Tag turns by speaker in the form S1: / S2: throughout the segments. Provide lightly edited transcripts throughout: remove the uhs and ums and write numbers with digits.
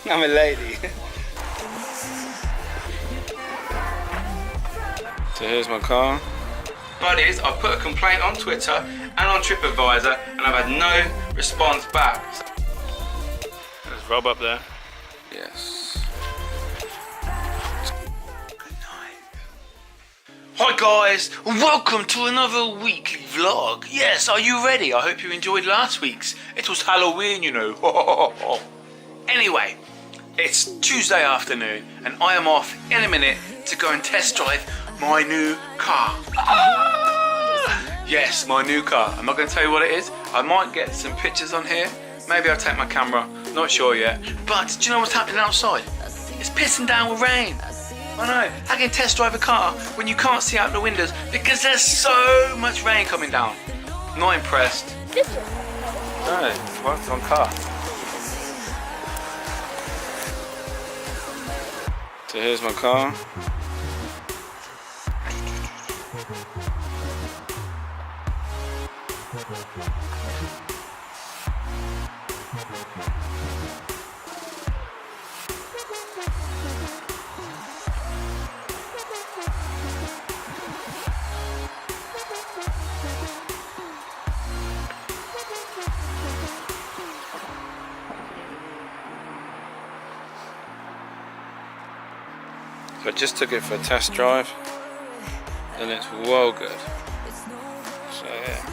S1: I'm a lady. So here's my car. Buddies, I've put a complaint on Twitter and on TripAdvisor and I've had no response back. There's Rob up there. Yes. Good night. Hi guys, welcome to another weekly vlog. Yes, are you ready? I hope you enjoyed last week's. It was Halloween, you know. Anyway, it's Tuesday afternoon and I am off in a minute to go and test drive my new car. Yes, my new car. I'm not going to tell you what it is. I might get some pictures on here. Maybe I'll take my camera. Not sure yet. But do you know what's happening outside? It's pissing down with rain. I know. How can you test drive a car when you can't see out the windows because there's so much rain coming down? Not impressed. No, what's on car? So here's my car. So I just took it for a test drive and it's well good. So yeah.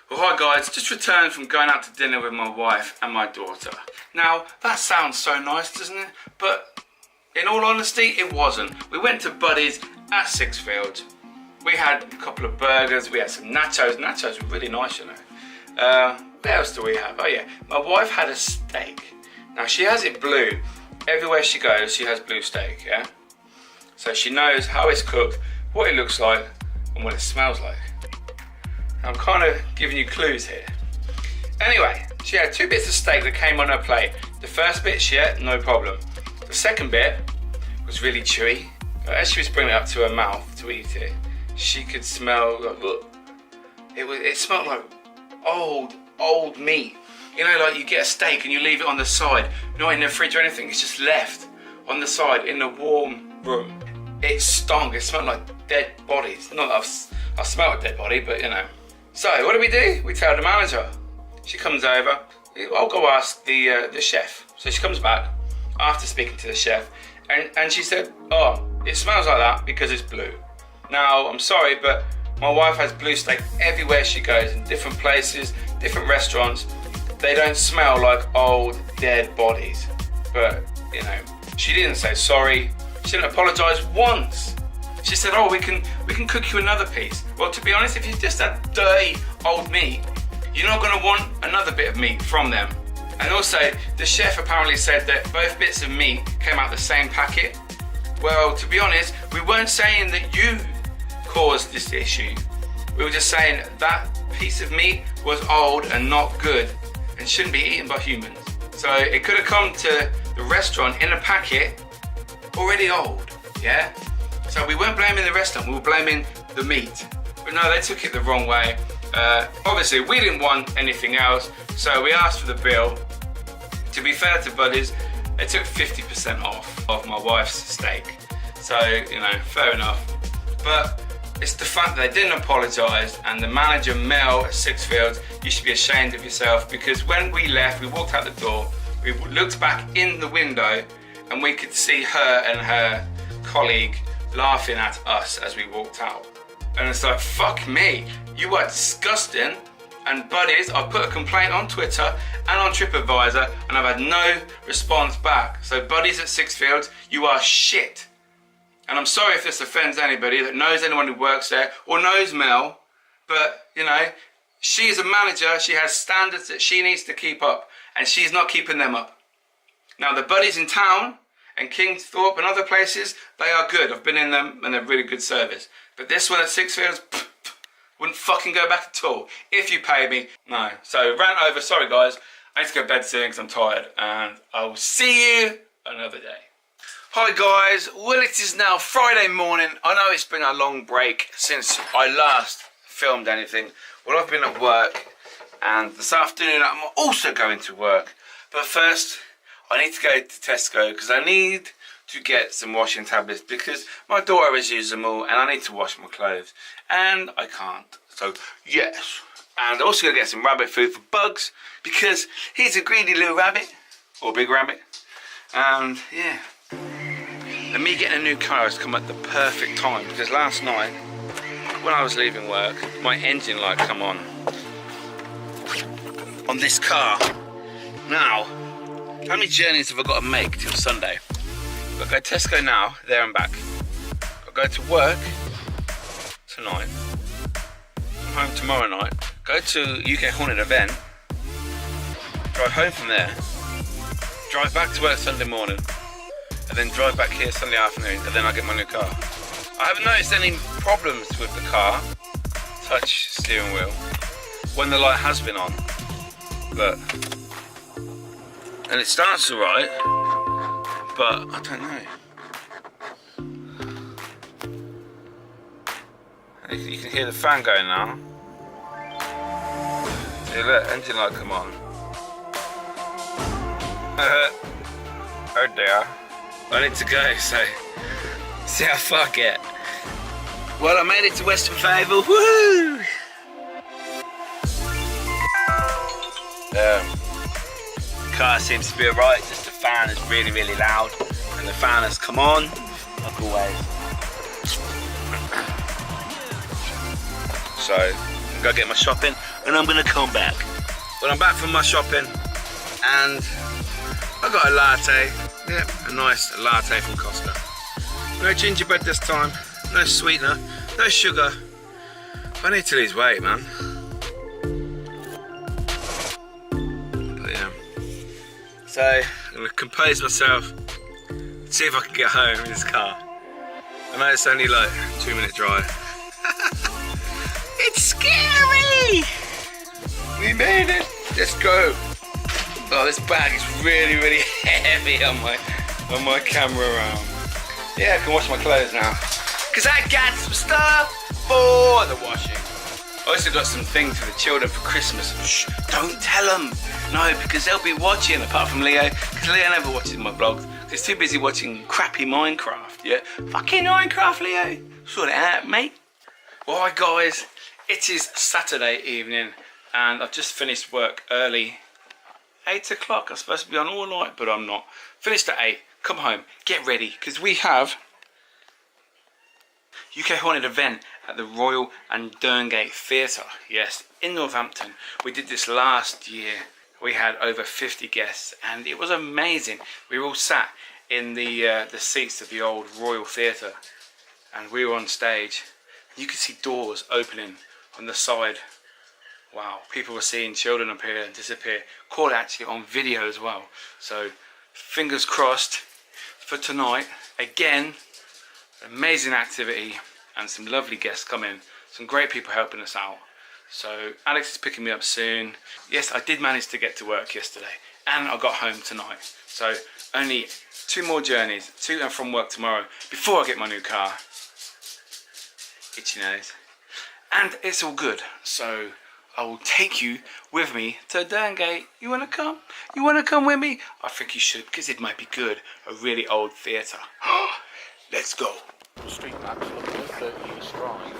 S1: Well, hi guys, just returned from going out to dinner with my wife and my daughter. Now that sounds so nice, doesn't it? But in all honesty, it wasn't. We went to Buddy's at Sixfields. We had a couple of burgers, we had some nachos. Nachos were really nice, you know. What else do we have? Oh yeah, my wife had a steak. Now she has it blue. Everywhere she goes, she has blue steak, yeah? So she knows how it's cooked, what it looks like, and what it smells like. I'm kind of giving you clues here. Anyway, she had 2 bits of steak that came on her plate. The first bit she ate, no problem. The second bit was really chewy. As she was bringing it up to her mouth to eat it, she could smell, look, it smelled like old meat. You know, like you get a steak and you leave it on the side, not in the fridge or anything, it's just left on the side in the warm room. It stunk, it smelled like dead bodies. Not that I smelled a dead body, but you know. So what do? We tell the manager. She comes over, I'll go ask the chef. So she comes back after speaking to the chef and she said, oh, it smells like that because it's blue. Now, I'm sorry, but my wife has blue steak everywhere she goes, in different places, different restaurants. They don't smell like old, dead bodies. But, you know, she didn't say sorry. She didn't apologise once. She said, oh, we can cook you another piece. Well, to be honest, if you just had dirty old meat, you're not going to want another bit of meat from them. And also, the chef apparently said that both bits of meat came out the same packet. Well, to be honest, we weren't saying that you caused this issue. We were just saying that piece of meat was old and not good and shouldn't be eaten by humans. So it could have come to the restaurant in a packet already old, yeah? So we weren't blaming the restaurant, we were blaming the meat. But no, they took it the wrong way. Obviously, we didn't want anything else, so we asked for the bill. To be fair to Buddies, they took 50% off of my wife's steak. So, you know, fair enough. But it's the fact that they didn't apologise, and the manager, Mel at Sixfields, you should be ashamed of yourself, because when we left, we walked out the door, we looked back in the window and we could see her and her colleague laughing at us as we walked out. And it's like, fuck me, you are disgusting. And Buddies, I've put a complaint on Twitter and on TripAdvisor and I've had no response back. So Buddies at Sixfields, you are shit. And I'm sorry if this offends anybody that knows anyone who works there or knows Mel, but you know, she is a manager, she has standards that she needs to keep up, and she's not keeping them up. Now the Buddies in town and Kingsthorpe and other places, they are good. I've been in them and they're really good service. But this one at Sixfields, wouldn't fucking go back at all. If you pay me, no. So rant over, sorry guys. I need to go to bed soon because I'm tired, and I will see you another day. Hi guys, well it is now Friday morning. I know it's been a long break since I last filmed anything. Well, I've been at work, and this afternoon I'm also going to work. But first, I need to go to Tesco because I need to get some washing tablets because my daughter has used them all and I need to wash my clothes and I can't. So yes, and I'm also going to get some rabbit food for Bugs because he's a greedy little rabbit, or big rabbit, and yeah. And me getting a new car has come at the perfect time because last night when I was leaving work, my engine light come on this car. Now, how many journeys have I got to make till Sunday? I've got to go to Tesco now, there and back. I'll go to work tonight, come home tomorrow night, go to UK Haunted event, drive home from there, drive back to work Sunday morning, and then drive back here Sunday afternoon, and then I'll get my new car. I haven't noticed any problems with the car, touch steering wheel, when the light has been on, but, and it starts alright, but I don't know. You can hear the fan going now. See, look, engine light come on. Oh dear. I need to go, so see how far I get. Well, I made it to Western Fable. Woohoo! Car seems to be alright, just the fan is really, really loud, and the fan has come on, like always. So, I'm gonna get my shopping, and I'm gonna come back. Well, I'm back from my shopping, and I got a latte. Yep, a nice latte from Costa. No gingerbread this time, no sweetener, no sugar. I need to lose weight, man. But yeah. So, I'm gonna compose myself, see if I can get home in this car. I know it's only like a 2-minute drive. It's scary! We made it! Let's go! Oh, this bag is really, really heavy on my camera arm. Yeah, I can wash my clothes now. Cause I got some stuff for the washing. I also got some things for the children for Christmas. Shh, don't tell them. No, because they'll be watching, apart from Leo. Because Leo never watches my vlogs. He's too busy watching crappy Minecraft, yeah? Fucking Minecraft, Leo. Sort it out, mate. Alright guys, it is Saturday evening and I've just finished work early. 8 o'clock, I'm supposed to be on all night, but I'm not. Finished at 8, come home, get ready, because we have UK Haunted event at the Royal and Derngate Theatre, yes, in Northampton. We did this last year. We had over 50 guests and it was amazing. We were all sat in the seats of the old Royal Theatre and we were on stage. You could see doors opening on the side. Wow, people were seeing children appear and disappear. Caught actually on video as well. So fingers crossed for tonight. Again, amazing activity and some lovely guests coming. Some great people helping us out. So Alex is picking me up soon. Yes, I did manage to get to work yesterday and I got home tonight. So only 2 more journeys to and from work tomorrow before I get my new car. Itchy nose. And it's all good. So I will take you with me to Derngate. You want to come? You want to come with me? I think you should because it might be good. A really old theatre. Let's go.
S2: Street maps looking at 30 East Drive.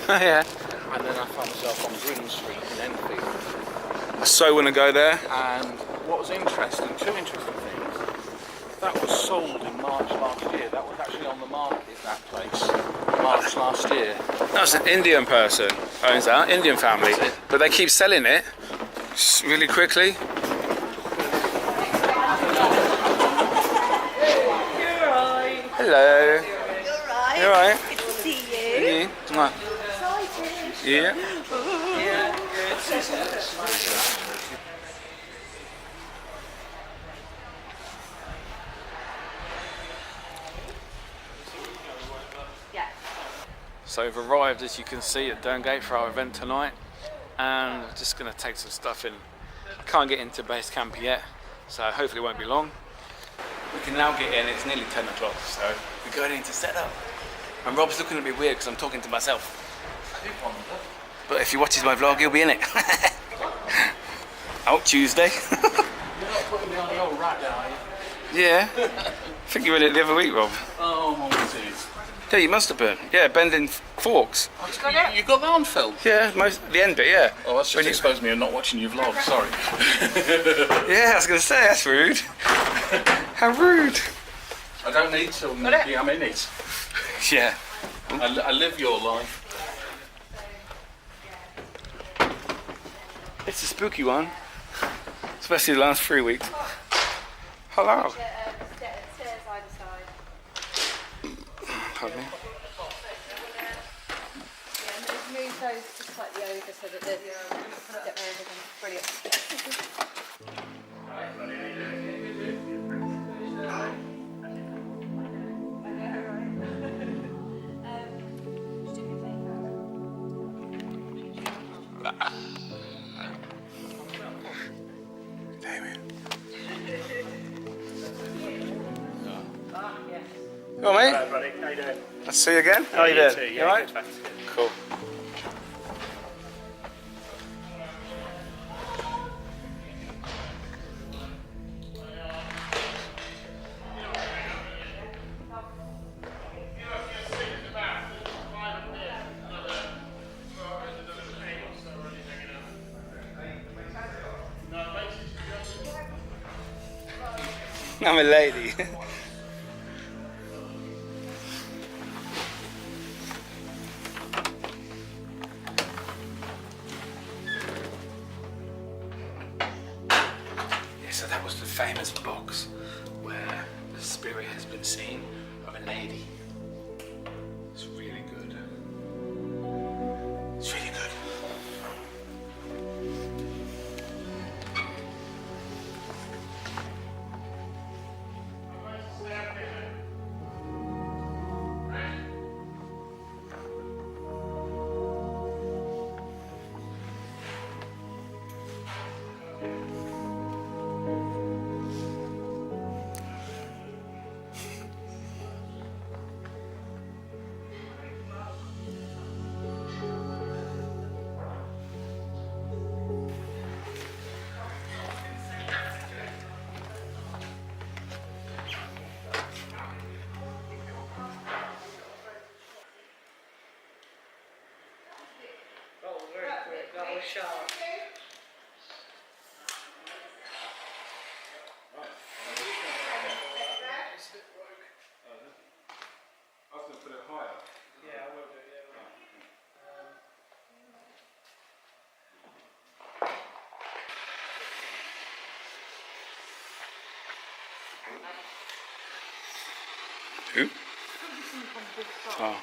S1: Oh yeah.
S2: And then I found myself on Green Street in Enfield.
S1: I so want to go there.
S2: And what was interesting, 2 interesting things. That was sold in March last year. That was actually on the market, that place. March last year.
S1: That was an Indian person owns that, Indian family. But they keep selling it really quickly.
S3: You're right.
S1: Hello.
S3: You're right.
S1: You alright?
S3: Good to see you.
S1: You? Mwah.
S3: Excited.
S1: Yeah.
S3: Yeah.
S1: So we've arrived, as you can see, at Derngate for our event tonight, and I'm just going to take some stuff in. Can't get into base camp yet, so hopefully it won't be long. We can now get in. It's nearly 10 o'clock, so we're going in to set up. And Rob's looking a bit weird because I'm talking to myself. But if he watches my vlog, he'll be in it. Out Tuesday.
S2: You're not putting behind the old rat, are you?
S1: Yeah. I think you were in it the other week, Rob.
S2: Oh, my God.
S1: Yeah, you must have been. Yeah, bending forks.
S2: You got that on film?
S1: Yeah, the end bit, yeah.
S2: Oh, that's just exposed me of not watching your vlog, sorry.
S1: Yeah, I was going to say, that's rude. How rude.
S2: I don't need to, Miki, I'm in it.
S1: Yeah.
S2: I live your life.
S1: It's a spooky one. Especially the last 3 weeks. Hello.
S3: Stairs either side.
S1: Pardon me.
S3: Yeah, move those just slightly over so that they're get there everything. Brilliant.
S1: Damien. Well, mate.
S4: Hello, buddy. How you doing?
S1: I'll see you again. How are you
S4: You
S1: doing?
S4: too,
S1: You
S4: yeah,
S1: alright?
S4: good, thanks.
S1: Cool. I'm a lady. Yeah, so that was the famous box where the spirit has been seen of a lady. It's really good. It's really good.
S3: That was sharp.
S1: I was going to put it higher.
S4: Yeah, I will do, yeah.
S1: Who? Oh.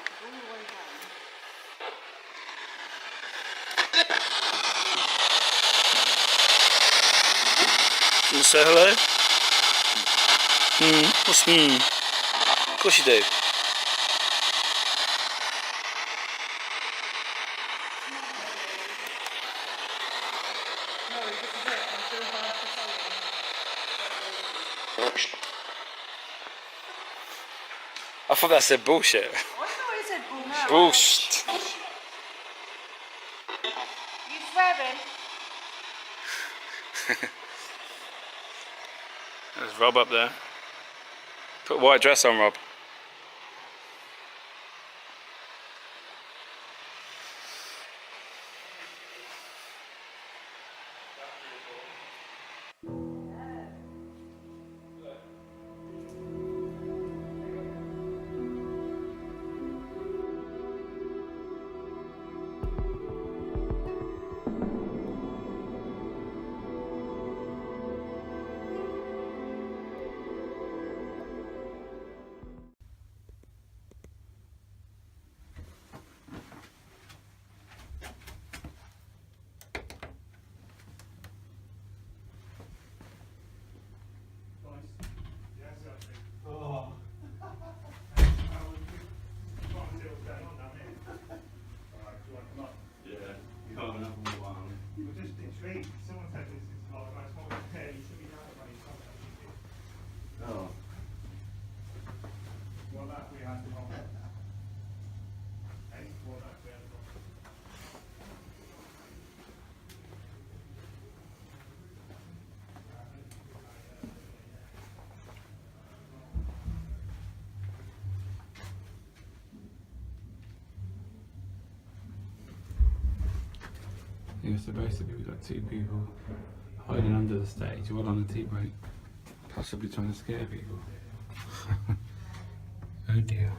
S1: You say hello? What's Of course you do. I thought that said bullshit.
S3: I thought it said bull now.
S1: Bullshit.
S3: You swearing?
S1: There's Rob up there. Put a white dress on, Rob. we're supposed to be. We've got two people hiding under the stage while on the tea break, possibly trying to scare people. Oh dear.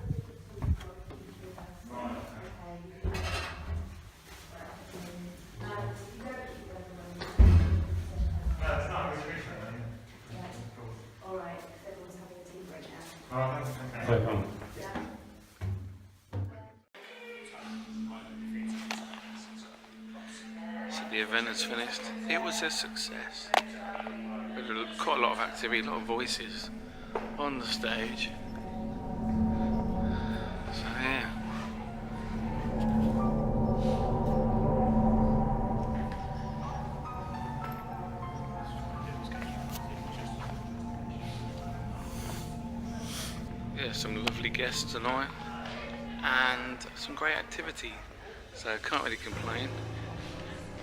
S1: So the event has finished. It was a success. There was quite a lot of activity, a lot of voices on the stage. So yeah. Yeah, some lovely guests tonight and some great activity. So I can't really complain.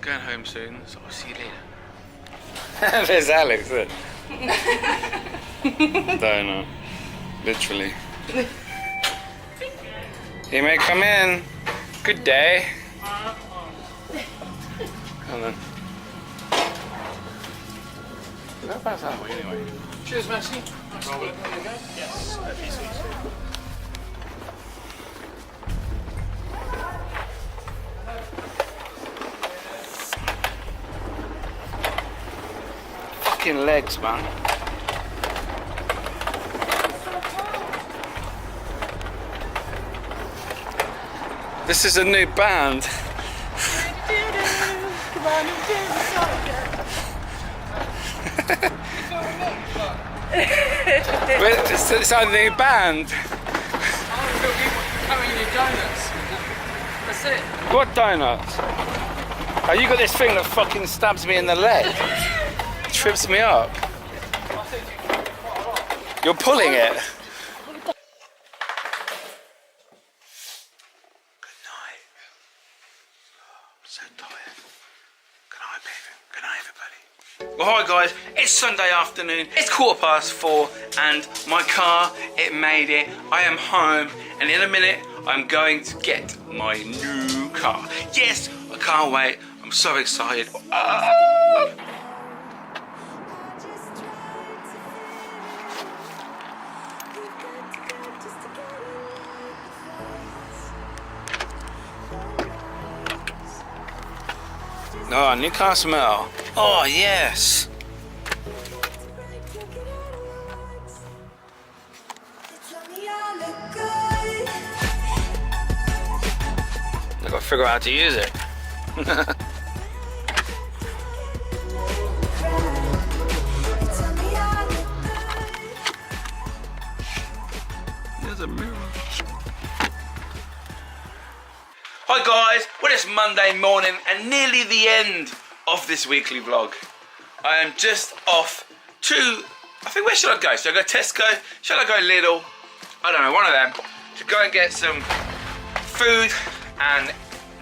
S1: Going home soon, so I'll see you later. There's Alex, look. Donut. Literally. You may come in. Good day. Come on. That pass that way anyway.
S2: Cheers, Messi. Roll it. There you go. Yes,
S1: Fucking legs, man. This is a new band. But it's a new band.
S2: That's it.
S1: What donuts? Oh, you got this thing that fucking stabs me in the leg. Trips me up. You're pulling it. Good night. I'm so tired. Good night, baby. Good night, everybody. Well, hi guys. It's Sunday afternoon. It's 4:15, and my car, it made it. I am home, and in a minute, I'm going to get my new car. Yes, I can't wait. I'm so excited. Oh, new car smell. Oh, yes. I've got to figure out how to use it. There's a mirror. Hi guys, well it's Monday morning and nearly the end of this weekly vlog. I am just off to, I think where should I go? Should I go Tesco? Should I go Lidl? I don't know, one of them. To go and get some food and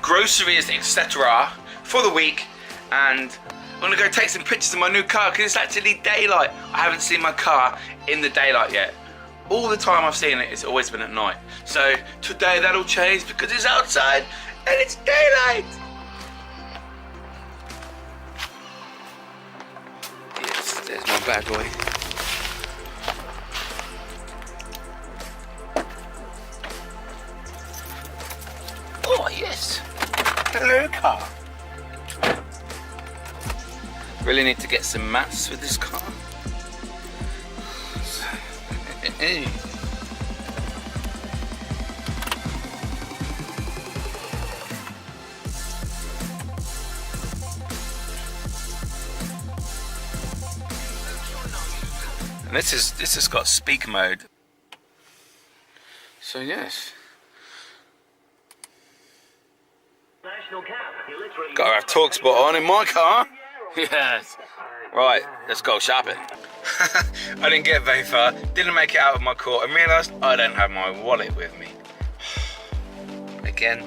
S1: groceries, etc. for the week. And I'm gonna go take some pictures of my new car because it's actually daylight. I haven't seen my car in the daylight yet. All the time I've seen it, it's always been at night. So today that'll change because it's outside and it's daylight. Yes, there's my bad boy. Oh yes, hello car. Really need to get some mats with this car. Hey. And this has got speak mode. So yes. Gotta have TalkSpot on in my car. Yes. Right, let's go shopping. I didn't get very far, didn't make it out of my court and realised I don't have my wallet with me. Again.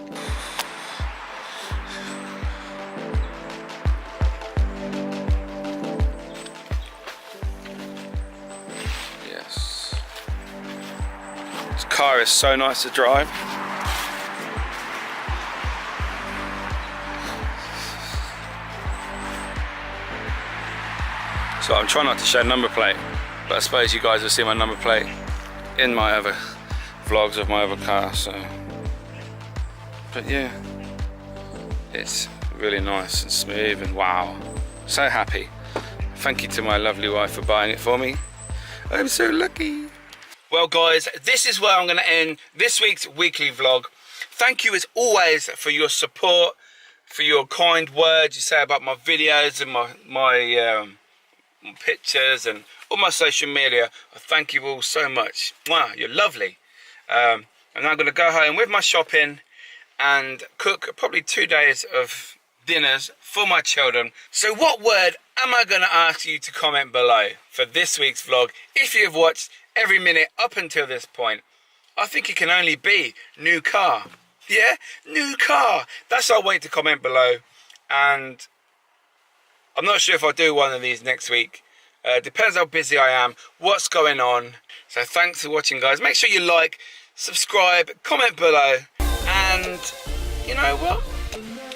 S1: Yes. This car is so nice to drive. So I'm trying not to show number plate, but I suppose you guys will see my number plate in my other vlogs of my other car. So, but yeah, it's really nice and smooth, and wow, so happy. Thank you to my lovely wife for buying it for me. I'm so lucky. Well guys, this is where I'm going to end this week's weekly vlog. Thank you as always for your support, for your kind words you say about my videos and my pictures and all my social media. I thank you all so much. Wow, you're lovely. And I'm going to go home with my shopping and cook probably 2 days of dinners for my children. So what word am I going to ask you to comment below for this week's vlog? If you've watched every minute up until this point, I think it can only be new car. Yeah, new car. That's what I want you to comment below. And I'm not sure if I'll do one of these next week. Depends how busy I am, what's going on. So thanks for watching, guys. Make sure you like, subscribe, comment below, and you know what?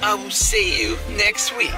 S1: I will see you next week.